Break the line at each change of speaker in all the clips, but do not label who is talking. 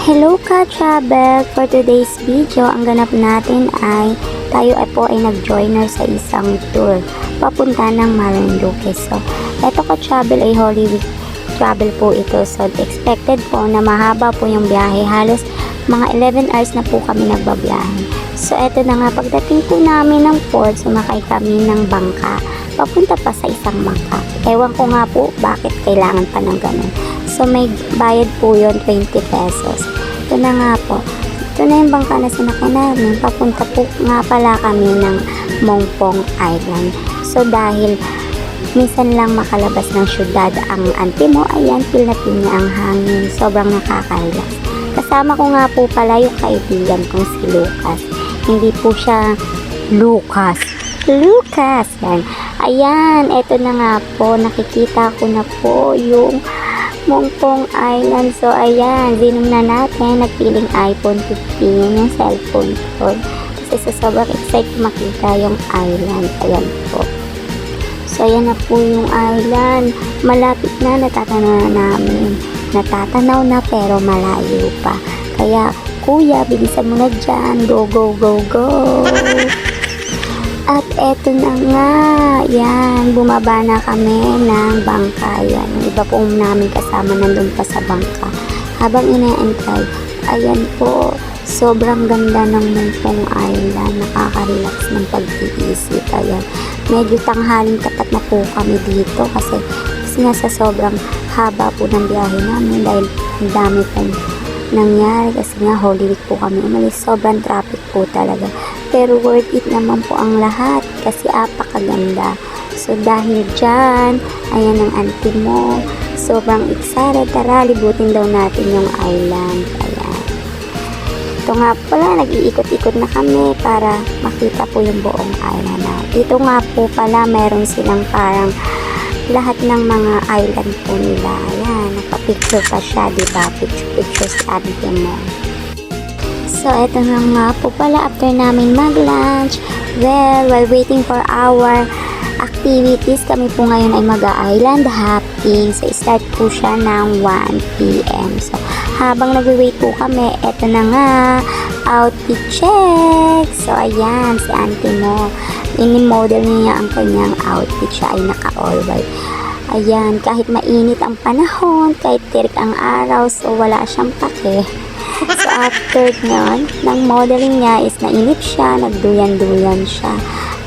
Hello ka-travel! For today's video, ang ganap natin ay tayo ay nag-joiner sa isang tour papunta ng Marinduque. So, eto ka-travel ay Holy Week travel po ito. So, expected po na mahaba po yung biyahe. Halos mga 11 hours na po kami nagbabiyahe. So, eto na nga, pagdating po namin ng port, sumakay kami ng bangka papunta pa sa isang bangka. Ewan ko nga po bakit kailangan pa ng ganun. So, may bayad po yun, 20 pesos. Ito na nga po. Ito na yung bangka na sinakay namin. Papunta po nga pala kami ng Mongpong Island. So, dahil minsan lang makalabas ng syudad ang auntie mo, ayan, feel na feel niya ang hangin. Sobrang nakaka-relax. Kasama ko nga po pala yung kaibigan kong si Lucas. Hindi po siya Lucas. Lucas! Yan. Ayan, eto na nga po. Nakikita ko na po yung Mongpong Island. So, ayan, zoom na natin. Nagpiling iPhone 15 yung cellphone ko. Kasi sa sobrang excited makita yung island. Ayan po. So, ayan na po yung island. Malapit na, natatanaw na namin. Natatanaw na pero malayo pa. Kaya, kuya, bilisan mo na dyan. Go, go, go, go! At eto na nga, yan, bumaba na kami ng bangka. Yan, iba po namin kasama nandun pa sa bangka. Habang inaantay, ayan po, sobrang ganda ng Mongpong Island. Nakaka-relax ng pag-iisip. Ayan, medyo tanghaling tapat na po kami dito kasi nga sa sobrang haba po ng biyahe namin dahil ang dami pong nangyari kasi nga Holy Week po kami umalis. Sobrang traffic po talaga. Pero worth it naman po ang lahat kasi apakaganda. So dahil dyan, ayan ang auntie mo. Sobrang excited. Tara, libutin daw natin yung island. Ayan. Ito nga pala, nag-iikot-ikot na kami para makita po yung buong island na. Dito nga po pala, meron silang parang lahat ng mga island po nila. Ayan, nakapicture pa siya, diba? Picture si auntie mo. So, eto na nga po pala after namin mag-lunch. Well, while waiting for our activities, kami po ngayon ay mag-island hopping. So, start po siya ng 1 p.m. So, habang nag-wait po kami, eto na nga, outfit check. So, ayan, si auntie mo. Ini-model niya ang kanyang outfit. Siya ay naka-all white. Ayan, kahit mainit ang panahon, kahit tirik ang araw, so wala siyang pake. So, after nyon, ng modeling niya is nainip siya, nagduyan-duyan siya.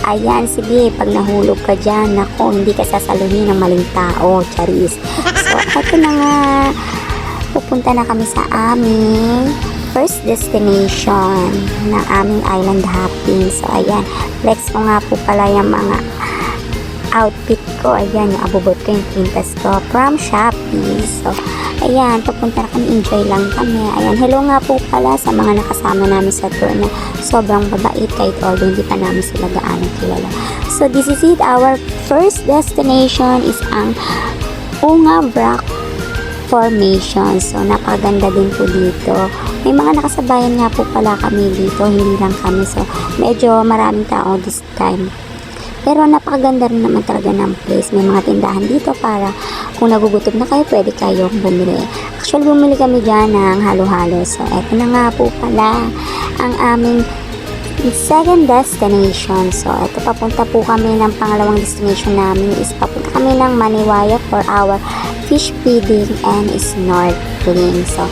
Ayan, sige, pag nahulog ka dyan, nako, hindi ka sasaluhin ng maling tao, charis. So, eto na nga, pupunta na kami sa aming first destination ng aming island hopping. So, ayan, flex ko nga po pala yung mga outfit ko. Ayan, yung abubot ko, yung pintas ko from Shopee. So, ayan, papunta na kami, enjoy lang kami. Ayan, hello nga po pala sa mga nakasama namin sa tour na sobrang babait kahit although hindi pa namin sila gaano kilala. So, this is it. Our first destination is ang Unga Rock Formation. So, napaganda din po dito. May mga nakasabayan nga po pala kami dito, hindi lang kami. So, medyo maraming tao this time. Pero napakaganda rin naman talaga ng place. May mga tindahan dito para kung nagugutom na kayo, pwede kayong bumili. Actually, bumili kami dyan ng halo-halo. So, eto na nga po pala ang aming second destination. So, eto, papunta po kami ng pangalawang destination namin is papunta kami ng Maniwaya for our fish feeding and snorkeling. So,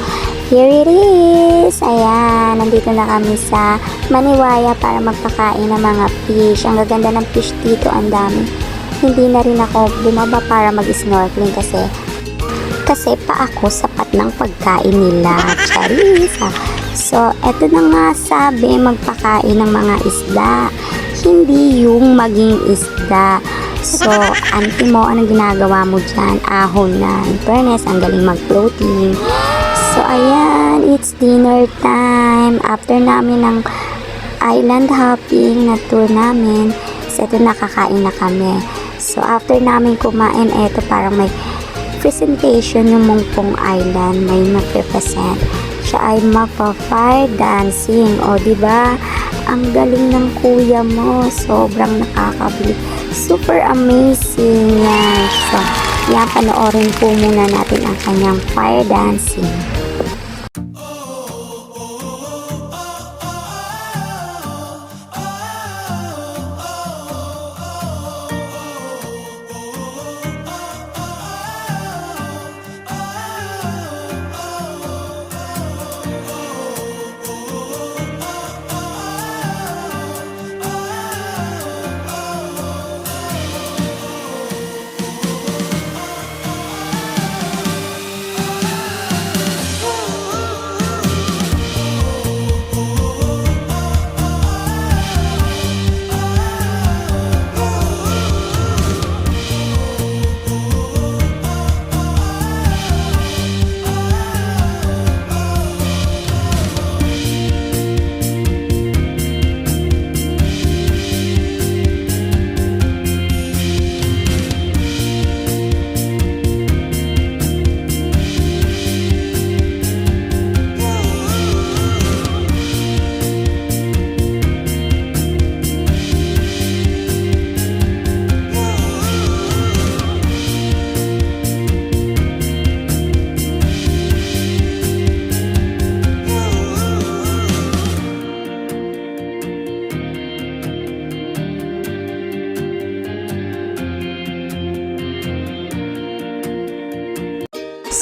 here it is. Ayan, nandito na kami sa Maniwaya para magpakain ng mga fish. Ang gaganda ng fish dito, ang dami. Hindi na rin ako bumaba para mag-snorkeling kasi pa ako sapat ng pagkain nila. Charis. So, eto na nga sabi, magpakain ng mga isda. Hindi yung maging isda. So, auntie mo, anong ginagawa mo dyan? Ahon na. In fairness, ang galing mag-floating. So, ayan, it's dinner time. After namin ng island hopping na tour namin, so, ito nakakain na kami. So, after namin kumain, eto parang may presentation yung Mongpong Island. May mag-represent. Siya ay magpa-fire dancing. O, diba? Ang galing ng kuya mo. Sobrang nakakabilib. Super amazing. Yan. So, yan, panoorin po muna natin ang kanyang fire dancing.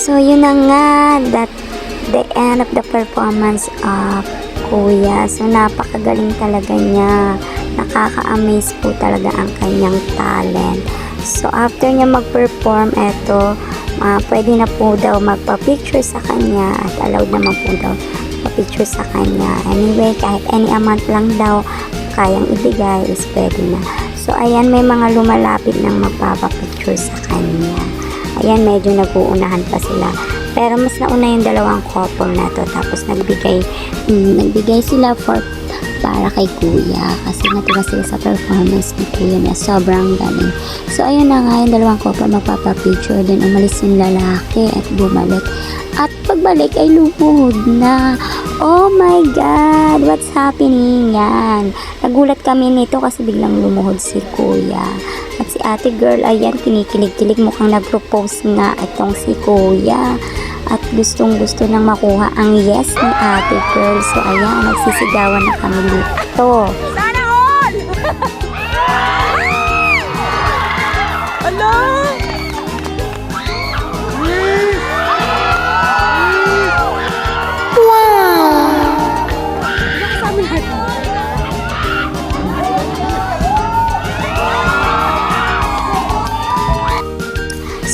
So, yun na nga, that the end of the performance of Kuya. So, napakagaling talaga niya. Nakaka-amaze po talaga ang kanyang talent. So, after niya mag-perform, eto, pwede na po daw magpa-picture sa kanya at allowed naman po daw magpa-picture sa kanya. Anyway, kahit any amount lang daw kayang ibigay is pwede na. So, ayan, may mga lumalapit ng magpapapicture sa kanya. Ayan, medyo nag-uunahan pa sila. Pero mas nauna yung dalawang couple na to. Tapos nagbigay sila para kay Kuya. Kasi natuwa sila sa performance ni Kuya na sobrang galing. So, ayun na nga yung dalawang couple magpapapicture. Then, umalis yung lalaki at bumalik. At pagbalik ay lumuhod na. Oh my God! What's happening? Yan. Nagulat kami nito kasi biglang lumuhod si Kuya. At si ate girl, ayan, kinikilig-kilig, mukhang nag-propose nga itong si Kuya. At gustong-gusto nang makuha ang yes ni ate girl. So, ayan, nagsisigawan na kami dito.
Sana all! Hello?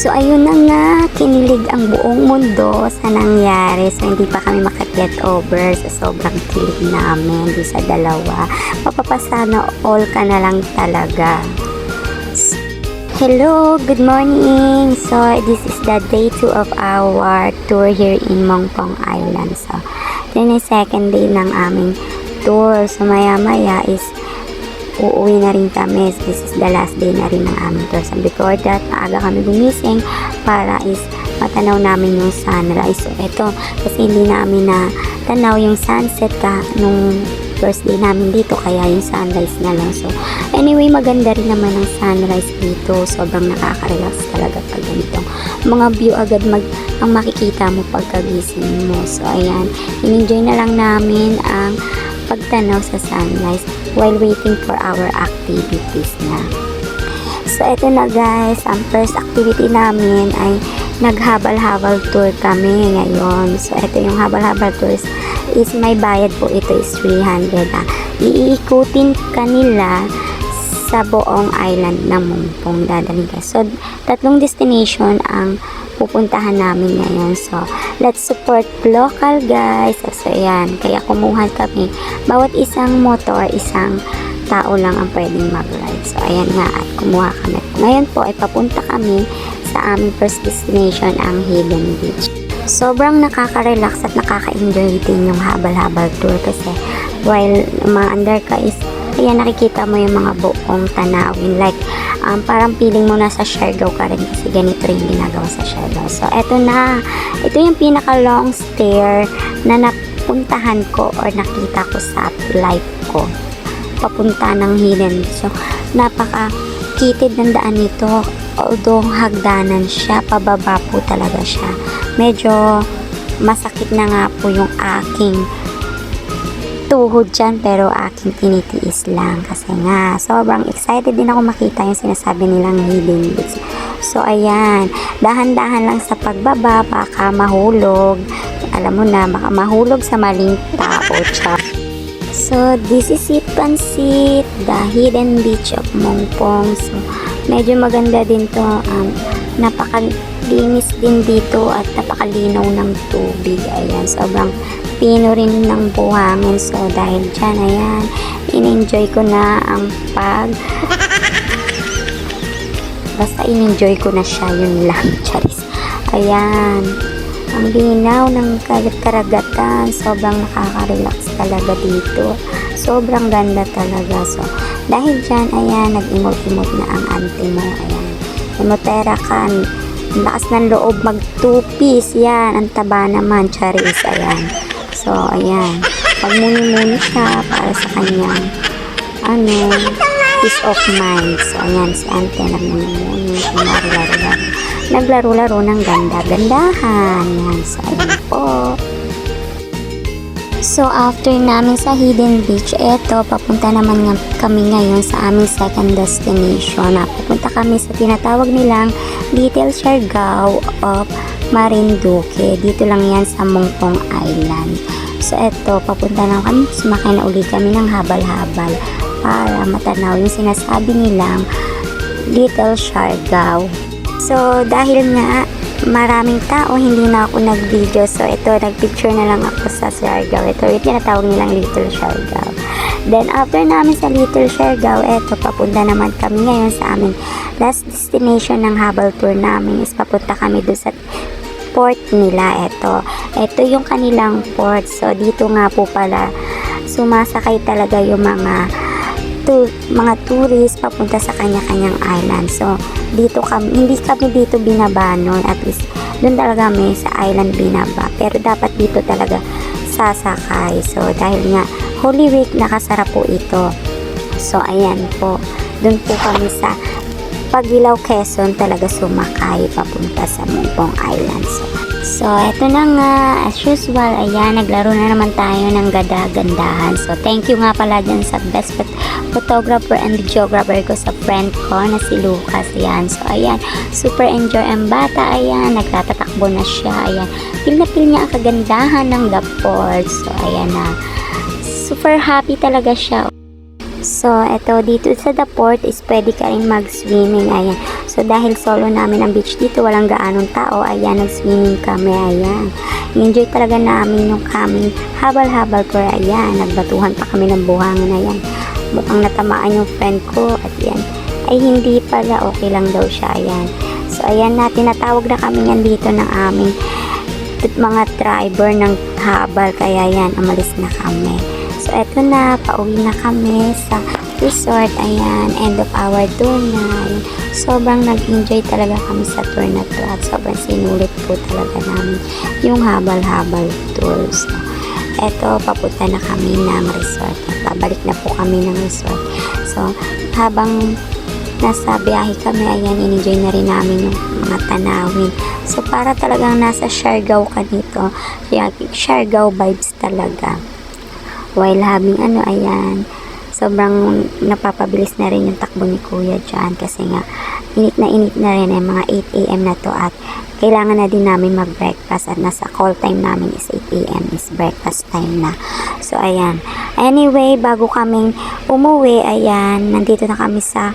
So, ayun na nga, kinilig ang buong mundo sa nangyari. So, hindi pa kami makaget over sa sobrang kilig namin doon sa dalawa. Mapapasana all ka na lang talaga. Hello, good morning. So, this is the day 2 of our tour here in Mongpong Island. So, yun yung second day ng aming tour. So, maya-maya is uuwi na rin kami. This is the last day na rin ng aming tour. So, before that, maaga kami gumising para is matanaw namin yung sunrise. So, eto, kasi hindi namin na tanaw yung sunset nung first day namin dito, kaya yung sunrise na lang. So, anyway, maganda rin naman ang sunrise dito. Sobrang nakaka-relax talaga pag ganitong mga view agad ang makikita mo pagkagising mo. So, ayan, in-enjoy na lang namin ang pagtanaw sa sunrise while waiting for our activities na. So, eto na guys, ang first activity namin ay naghabal-habal tour kami ngayon. So, eto yung habal-habal tours is may bayad po, ito is 300. Iikutin kanila sa buong island ng Mongpong dadalhin ka. So, 3 destination ang pupuntahan namin ngayon. So, let's support local guys. So, ayan. Kaya kumuha kami. Bawat isang motor, isang tao lang ang pwedeng mag-ride. So, ayan nga. At kumuha kami. Ngayon po ay papunta kami sa aming first destination, ang Hidden Beach. Sobrang nakaka-relax at nakaka-enjoy din yung habal-habal tour kasi while umaandar ka is kaya nakikita mo yung mga buong tanawin. Like, parang feeling mo nasa Siargao ka rin kasi ganito rin ginagawa sa Siargao. So, eto na. Ito yung pinaka-long stair na napuntahan ko or nakita ko sa life ko. Papunta ng Hidden. So, napaka-kitid ng daan nito. Although hagdanan siya, pababa po talaga siya. Medyo masakit na nga po yung aking tuhod dyan, pero aking tinitiis lang kasi nga sobrang excited din ako makita yung sinasabi nilang Hidden Beach. So ayan, dahan-dahan lang sa pagbaba, baka mahulog, alam mo na, baka mahulog sa maling tao. So this is it, Pansit, the Hidden Beach of Mongpong. So medyo maganda din to, napakalinis din dito at napakalinaw ng tubig. Ayan, sobrang pino rin ng buhangin. So, dahil dyan, ayan, in-enjoy ko na ang basta in-enjoy ko na siya, yun lang, charis. Ayan, ang linaw ng karagatan, sobrang nakaka-relax talaga dito. Sobrang ganda talaga. So, dahil dyan, ayan, nag-imot-imot na ang auntie mo. Ayan, imotera ka, lakas ng loob, mag-2-piece, yan, ang taba naman, charis, ayan. So, ayan. Pagmuni-muni siya para sa kanyang peace of mind. So, ayan, si Ante nagmuni-muni. Naglaro-laro ng ganda-gandahan. Yan. So, ayan po. So, after namin sa Hidden Beach, eto, papunta naman kami ngayon sa aming second destination. Pupunta kami sa tinatawag nilang Little Siargao of Marinduque. Dito lang yan sa Mongpong Island. So eto, papunta na kami. Sumakay na uli kami ng habal-habal para matanaw yung sinasabi nilang Little Siargao. So dahil nga maraming tao, hindi na ako nag-video. So ito, nag-picture na lang ako sa Siargao. Ito yung tinatawag nilang Little Siargao. Then after namin sa Little Siargao, eto, papunta naman kami ngayon sa aming last destination ng habal tour namin is papunta kami doon sa port nila. Ito yung kanilang port. So dito nga po pala sumasakay talaga yung mga tourists papunta sa kanya-kanyang island. So dito kami, hindi kami dito binaba nun, at least doon talaga kami sa island binaba, pero dapat dito talaga sasakay. So dahil nga Holy Week, nakasara po ito. So ayan po, doon po kami sa Pagilaw, Quezon talaga sumakay papunta sa Mongpong Island. So eto na nga, as usual, ayan, naglaro na naman tayo ng ganda-gandahan. So thank you nga pala dyan sa best photographer and videographer ko, sa friend ko na si Lucas. Ayan, so ayan, super enjoy ang bata. Ayan, nagtatatakbo na siya. Ayan, feel na feel niya ang kagandahan ng the port. So ayan na, super happy talaga siya. So, eto, dito sa the port is pwede ka rin mag-swimming. Ayan. So, dahil solo namin ang beach dito, walang gaanong tao. Ayan, nag-swimming kami. Ayan. Enjoy talaga namin yung kaming habal-habal tour. Ayan, nagbatuhan pa kami ng buhangin. Ayan. Mukhang natamaan yung friend ko. At yan, ay hindi pala, okay lang daw siya. Ayan. So, ayan na, tinatawag na kami yan dito ng aming mga driver ng habal. Kaya yan, umalis na kami. So, eto na, pauwi na kami sa resort. Ayan, end of our tour na. Ayan. Sobrang nag-enjoy talaga kami sa tour na to, at sobrang sinulit po talaga namin yung habal-habal tour. So, eto, papunta na kami ng resort. Pabalik na po kami ng resort. So, habang nasa biyahe kami, ayan, in-enjoy na rin namin yung mga tanawin. So, para talagang nasa Siargao ka dito. Siargao vibes talaga. While having ayan, sobrang napapabilis na rin yung takbo ni Kuya dyan, kasi nga init na rin, mga 8 AM na to, at kailangan na din namin mag-breakfast, at nasa call time namin is 8 AM is breakfast time na. So ayan, anyway, bago kaming umuwi, ayan, nandito na kami sa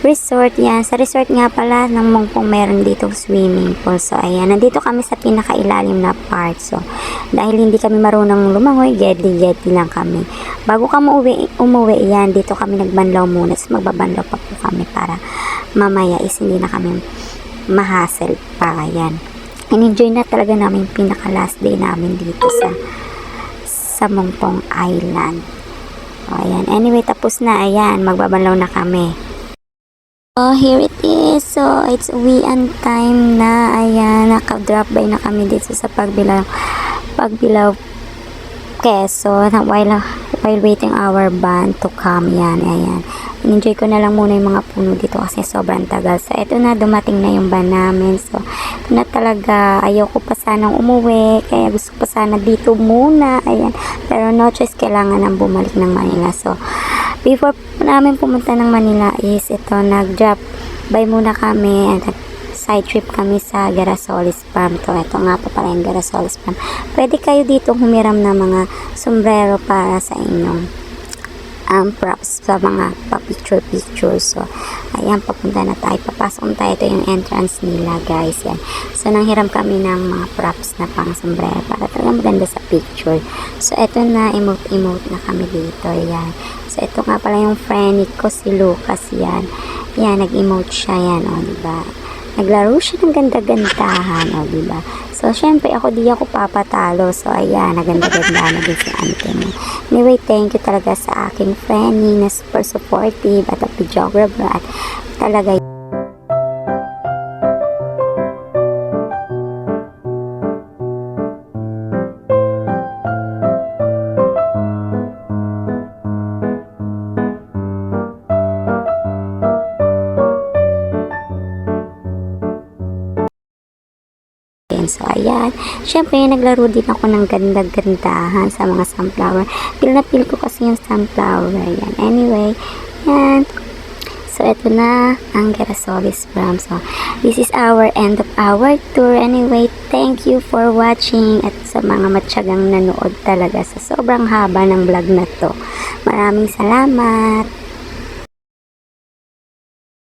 resort. Yan, sa resort nga pala ng Mongpong meron dito swimming pool. So ayan, nandito kami sa pinakailalim na part. So dahil hindi kami marunong lumangoy, gedli lang kami. Bago kami umuwi, yan, dito kami nagbanlaw muna. So magbabanlaw pa po kami para mamaya is hindi na kami mahasel pa. Yan, in-enjoy na talaga namin pinaka last day namin dito sa Mongpong Island. So ayan, anyway, tapos na. Ayan, magbabanlaw na kami. Oh, here it is. So, it's uwian time na. Ayan, naka-drop by na kami dito sa Pagbilao, Quezon, while waiting our van to come. Yan, ayan. Enjoy ko na lang muna yung mga puno dito kasi sobrang tagal. So, eto na, dumating na yung van namin. So, ito na talaga. Ayaw ko pa sanang umuwi. Kaya gusto ko pa sana dito muna. Ayan. Pero no choice, kailangan nang bumalik ng Manila. So, before namin pumunta ng Manila is ito, nag-drop by muna kami, and side trip kami sa Garasolis Farm. Ito nga po pala yung Garasolis Farm. Pwede kayo dito humiram ng mga sombrero para sa inyong props, sa mga pa-picture. So, ayan, papunta na tayo. Papasok na tayo. Ito yung entrance nila, guys. Yan. So, nanghiram kami ng mga props na pang sombrero para talaga maganda sa picture. So, ito na, emote na kami dito. Yan. So, ito nga pala yung friend ko, si Lucas. Yan. Yan, nag-emote siya. Yan, o, diba? Naglaro siya ng ganda-gandahan, o, diba? So, syempre, di ako papatalo. So, ayan, naganda-ganda na din si auntie mo. Anyway, thank you talaga sa aking friend na super supportive at a videographer, at talaga So, ayan. Siyempre, naglaro din ako ng ganda-gandahan sa mga sunflower. Feel na feel ko kasi yung sunflower. Ayan. Anyway, yan. So, ito na ang Girasoles Bram. So, this is our end of our tour. Anyway, thank you for watching at sa mga matyagang nanood talaga sa sobrang haba ng vlog na to. Maraming salamat!